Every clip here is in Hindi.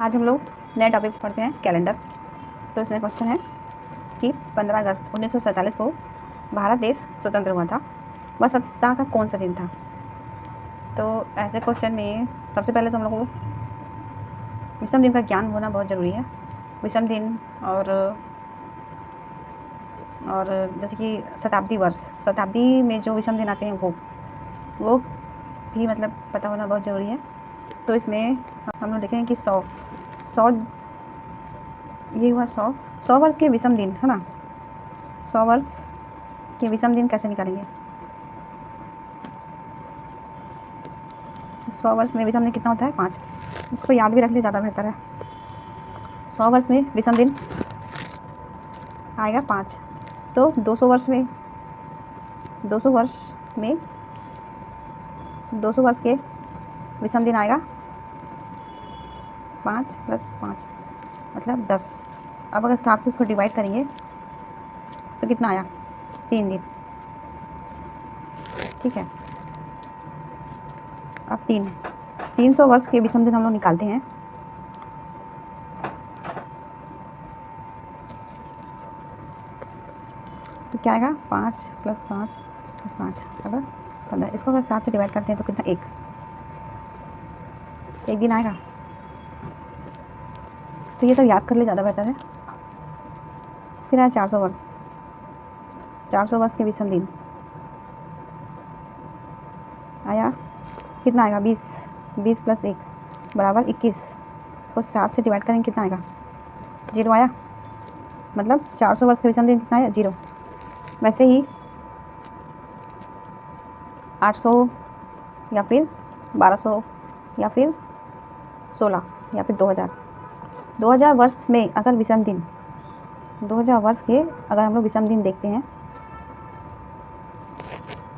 आज हम लोग नए टॉपिक पढ़ते हैं, कैलेंडर। तो इसमें क्वेश्चन है कि 15 अगस्त 1947 को भारत देश स्वतंत्र हुआ था। वह सप्ताह का कौन सा दिन था? तो ऐसे क्वेश्चन में सबसे पहले तो हम लोग को विषम दिन का ज्ञान होना बहुत ज़रूरी है। विषम दिन और जैसे कि शताब्दी वर्ष, शताब्दी में जो विषम दिन आते हैं वो भी मतलब पता होना बहुत ज़रूरी है। तो इसमें हम लोग देखेंगे कि 100 ये हुआ 100 वर्ष के विषम दिन, है ना। 100 वर्ष के विषम दिन कैसे निकालेंगे? 100 वर्ष में विषम दिन कितना होता है? 5। इसको याद भी रख ले, ज़्यादा बेहतर है। 100 वर्ष में विषम दिन आएगा 5। तो 200 वर्ष के विषम दिन आएगा 5 + 5 मतलब 10। अब अगर 7 से इसको डिवाइड करेंगे तो कितना आया? 3 दिन। ठीक है। अब 300 वर्ष के विषम दिन हम लोग निकालते हैं। तो क्या आएगा? 5 + 5 + 5 अगर 15। इसको अगर 7 से डिवाइड करते हैं तो कितना? 1 दिन आएगा। तो ये सब याद कर ले, ज़्यादा बेहतर है। फिर आया 400 वर्ष। 400 वर्ष के विषम दिन आया कितना आएगा? 20 + 1 = 21। इसको 7 से डिवाइड करेंगे कितना आएगा? 0 आया। मतलब 400 वर्ष के विषम दिन कितना आया? 0। वैसे ही 800 या फिर 1200 या फिर 16 या फिर 2000 वर्ष में अगर विषम दिन 2000 वर्ष के अगर हम लोग विषम दिन देखते हैं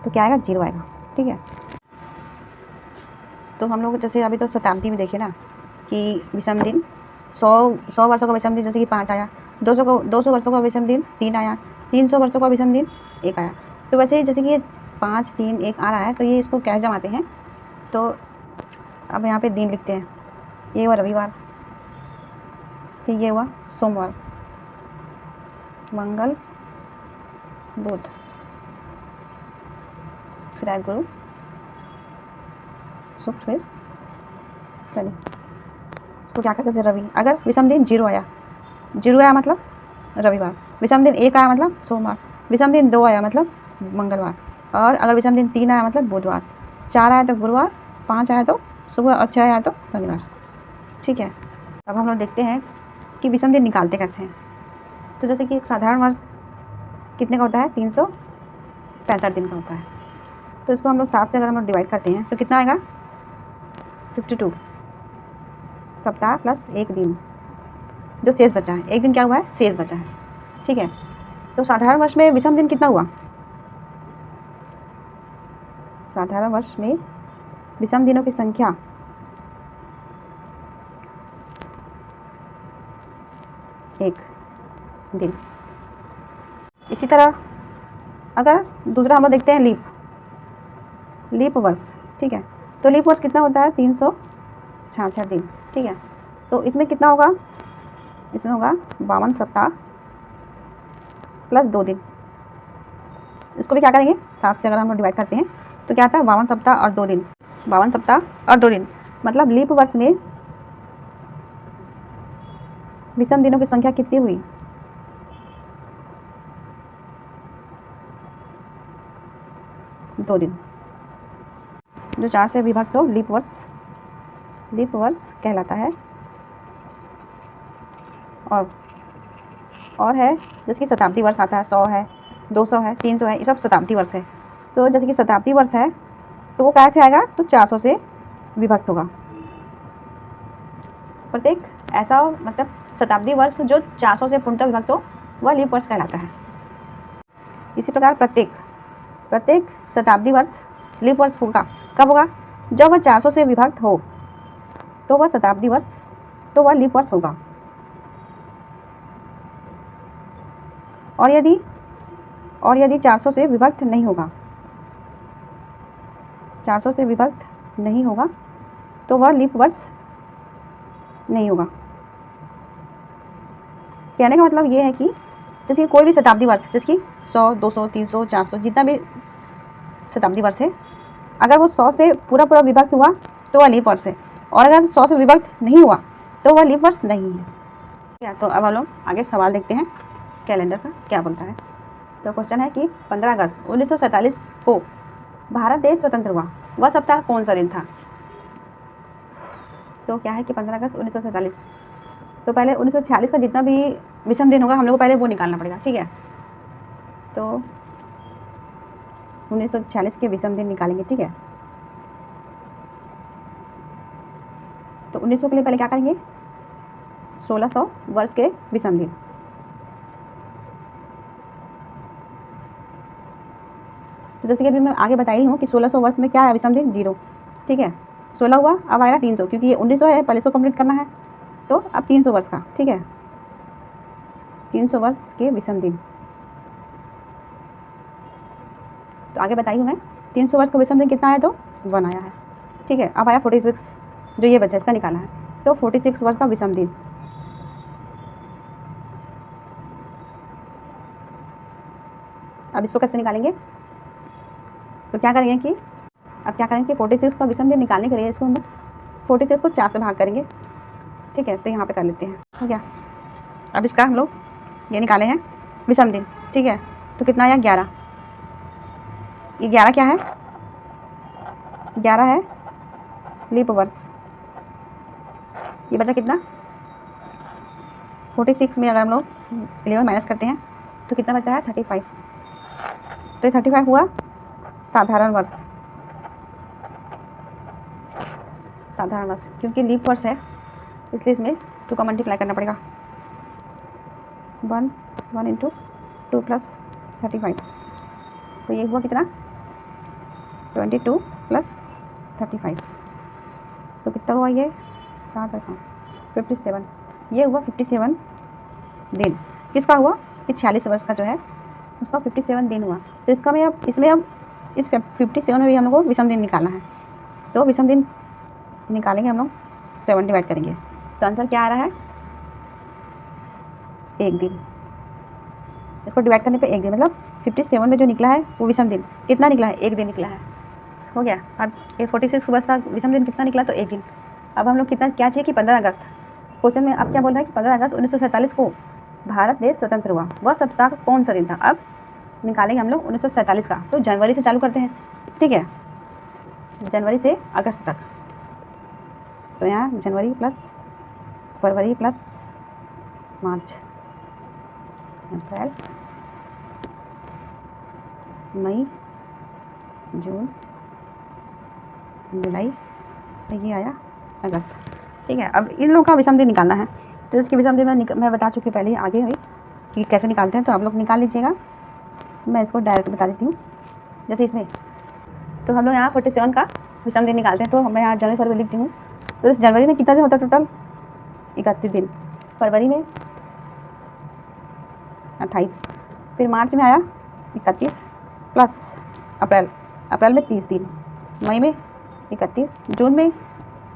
तो क्या आएगा? 0 आएगा। ठीक है। तो हम लोग जैसे अभी तो शताब्दी में देखे ना कि विषम दिन 100 वर्षों का विषम दिन जैसे कि 5 आया, 200 वर्षों का विषम दिन 3 आया, 300 वर्षों का विषम दिन 1 आया। तो वैसे ही जैसे कि 5, 3, 1 आ रहा है तो ये इसको क्या जमाते हैं। तो अब यहाँ पे दिन लिखते हैं। ये हुआ रविवार, फिर ये हुआ सोमवार, मंगल, बुध, फिर आया गुरु, शुक्र, फिर शनि। इसको क्या कहते हैं? रवि। अगर विषम दिन 0 आया मतलब रविवार, विषम दिन 1 आया मतलब सोमवार, विषम दिन 2 आया मतलब मंगलवार, और अगर विषम दिन 3 आया मतलब बुधवार, 4 आया तो गुरुवार, 5 आया तो शुक्र और 6 आया तो शनिवार। ठीक है। अब हम लोग देखते हैं कि विषम दिन निकालते कैसे हैं। तो जैसे कि एक साधारण वर्ष कितने का होता है? 365 दिन का होता है। तो इसको हम लोग 7 से अगर हम लोग डिवाइड करते हैं तो कितना आएगा? 52 सप्ताह + 1 दिन जो शेष बचा है। एक दिन क्या हुआ है? शेष बचा है। ठीक है। तो साधारण वर्ष में विषम दिन कितना हुआ? साधारण वर्ष में विषम दिनों की संख्या 1 दिन। इसी तरह अगर दूसरा हम लोग देखते हैं लीप वर्ष। ठीक है। तो लीप वर्ष कितना होता है? 366 दिन। ठीक है। तो इसमें कितना होगा? इसमें होगा 52 सप्ताह + 2 दिन। इसको भी क्या करेंगे? 7 से अगर हम लोग डिवाइड करते हैं तो क्या आता है? 52 सप्ताह और 2 दिन। 52 सप्ताह और 2 दिन मतलब लीप वर्ष में विषम दिनों की संख्या कितनी हुई? 2 दिन। जो 4 से विभक्त हो लीप वर्ष कहलाता है। और है जैसे कि शताब्दी वर्ष आता है, 100 है, 200 है, 300 है, ये सब शताब्दी वर्ष है। तो जैसे कि शताब्दी वर्ष है तो वो कैसे आएगा? तो 400 से विभक्त होगा। प्रत्येक ऐसा मतलब शताब्दी वर्ष जो 400 से पूर्णतः विभक्त हो वह लीप वर्ष कहलाता है। इसी प्रकार प्रत्येक शताब्दी वर्ष लीप वर्ष होगा। कब होगा? जब वह 400 से विभक्त हो तो वह शताब्दी वर्ष, तो वह लीप वर्ष होगा। और यदि 400 से विभक्त नहीं होगा, 400 से विभक्त नहीं होगा तो वह लीप वर्ष नहीं होगा। कहने का मतलब ये है कि जैसे कोई भी शताब्दी वर्ष, जिसकी 100, 200, 300, 400 जितना भी शताब्दी वर्ष है, अगर वो 100 से पूरा पूरा विभक्त हुआ तो वह लीप वर्ष है, और अगर 100 से विभक्त नहीं हुआ तो वह लीप वर्ष नहीं है। क्या तो अब हम लोग आगे सवाल देखते हैं कैलेंडर का क्या बोलता है। तो क्वेश्चन है कि 15 अगस्त 1947 को भारत देश स्वतंत्र हुआ, वह सप्ताह कौन सा दिन था। तो क्या है कि 15 अगस्त 1947, तो पहले 1946 का जितना भी विषम दिन होगा हम लोग को पहले वो निकालना पड़ेगा, ठीक है। तो 1946 के विषम दिन निकालेंगे, ठीक है। तो 1900 के लिए पहले क्या करेंगे, 1600 वर्ष के विषम दिन। तो जैसे कि अभी मैं आगे बताई हूँ कि 1600 वर्ष में क्या है विषम दिन, 0, ठीक है। 16 हुआ, अब आएगा 300, क्योंकि ये 1900 है, पहले 100 कंप्लीट करना है, तो अब 300 वर्ष का, ठीक है, 300 वर्ष के विषम दिन। तो आगे बताई हूँ मैं 300 वर्ष का विषम दिन कितना आया, तो 1 आया है, ठीक है। अब आया 46, जो ये बचा इसका निकाला है, तो 46 वर्ष का विषम दिन। अब इसको कैसे निकालेंगे, तो क्या करेंगे कि अब क्या करेंगे कि 46 का विषम दिन निकालने के लिए इसको हम 46 को 4 से भाग करेंगे, ठीक है। तो यहाँ पे कर लेते हैं, हो गया। अब इसका हम लोग ये निकाले हैं विषम दिन, ठीक है। तो कितना आया, 11। ये 11 क्या है, 11 है लीप वर्ष। ये बचा कितना, 46 में अगर हम लोग 11 माइनस करते हैं तो कितना बचा है, 35। तो ये 35 हुआ साधारण वर्ष, साधारण वर्ष, क्योंकि लीप वर्ष है इसलिए इसमें 2 का मल्टीप्लाई करना पड़ेगा, 1 इंटू 2 प्लस 35। तो ये हुआ कितना, 22 प्लस 35, तो कितना हुआ ये, 7 और 5, 57। ये हुआ 57 दिन। किसका हुआ, ये 46 वर्ष का जो है उसका 57 दिन हुआ। तो इसका में अब इसमें अब इस 57 में भी हम लोग को विषम दिन निकालना है। तो विषम दिन निकालेंगे हम लोग, 7 डिवाइड करेंगे, तो आंसर क्या आ रहा है, 1 दिन। इसको डिवाइड करने पे 1 दिन, मतलब 57 में जो निकला है वो विषम दिन कितना निकला है, 1 दिन निकला है, हो गया। अब ये 46 वर्ष का विषम दिन कितना निकला, तो 1 दिन। अब हम लोग कितना क्या चाहिए कि 15 अगस्त, क्वेश्चन में अब क्या बोल रहा है कि 15 अगस्त 1947 को भारत देश स्वतंत्र हुआ, वह सप्ताह कौन सा दिन था। अब निकालेंगे हम लोग 1947 का, तो जनवरी से चालू करते हैं, ठीक है, जनवरी से अगस्त तक। तो यहाँ जनवरी प्लस फरवरी प्लस मार्च, अप्रैल, मई, जून, जुलाई, तो ये आया अगस्त, ठीक है। अब इन लोगों का विषम दिन निकालना है, तो इसके विषम दिन मैं बता चुकी पहले आगे हुई कि कैसे निकालते हैं, तो आप लोग निकाल लीजिएगा। मैं इसको डायरेक्ट बता देती हूँ। जैसे इसमें तो हम लोग यहाँ 47 का विषम दिन निकालते हैं, तो मैं यहाँ जनवरी फरवरी लिखती हूँ। तो इस जनवरी में कितना दिन होता है टोटल, 31 दिन, फरवरी में 28, फिर मार्च में आया 31 प्लस अप्रैल, अप्रैल में 30 दिन, मई में 31, जून में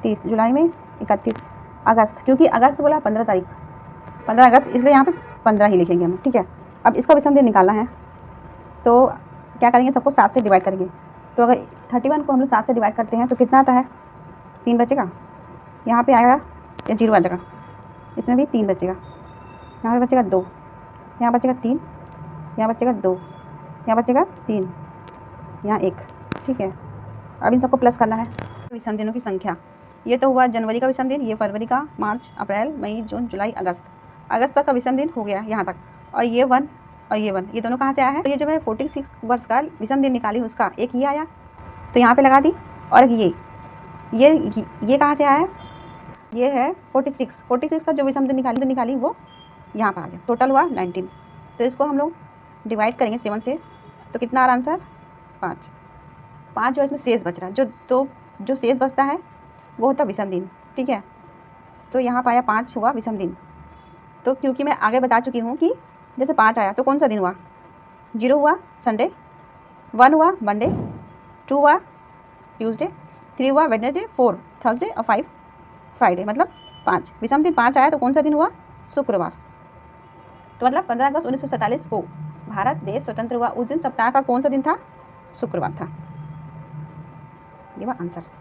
30, जुलाई में 31, अगस्त, क्योंकि अगस्त बोला 15 तारीख, 15 अगस्त, इसलिए यहाँ पे 15 ही लिखेंगे हम, ठीक है। अब इसका विषम दिन निकालना है, तो क्या करेंगे, सबको 7 से डिवाइड करेंगे। तो अगर 31 को हम लोग 7 से डिवाइड करते हैं तो कितना आता है, 3 बचेगा, यहाँ पे आएगा या 0 आ जाएगा, इसमें भी 3 बचेगा, यहाँ पे बचेगा 2, यहाँ बचेगा 3, यहाँ बचेगा 2, यहाँ बचेगा 3, यहाँ 1, ठीक है। अब इन सबको प्लस करना है। विषम दिनों की संख्या, ये तो हुआ जनवरी का विषम दिन, ये फरवरी का, मार्च, अप्रैल, मई, जून, जुलाई, अगस्त, अगस्त तक का विषम दिन हो गया यहाँ तक। और ये 1 और ये 1, ये दोनों कहाँ से आया है, तो ये जो मैं 46 वर्ष का विषम दिन निकाली उसका एक ये आया, तो यहाँ पे लगा दी, और ये कहाँ से आया है, ये है 46 का जो विषम दिन निकाली वो यहाँ पर आ गया, टोटल हुआ 19। तो इसको हम लोग डिवाइड करेंगे 7 से, तो कितना आ रहा आंसर, 5 जो इसमें शेष बच रहा है, जो शेष बचता है वो होता विषम दिन, ठीक है। तो यहाँ पाया 5 हुआ विषम दिन। तो क्योंकि मैं आगे बता चुकी हूँ कि जैसे 5 आया तो कौन सा दिन हुआ, 0 हुआ संडे, 1 हुआ मंडे, 2 हुआ ट्यूसडे, 3 हुआ वेडनेसडे, 4 थर्सडे और 5 फ्राइडे, मतलब 5, विषम दिन 5 आया तो कौन सा दिन हुआ? शुक्रवार। तो मतलब 15 अगस्त 1947 को भारत देश स्वतंत्र हुआ, उस दिन सप्ताह का कौन सा दिन था? शुक्रवार था। ये हुआ आंसर।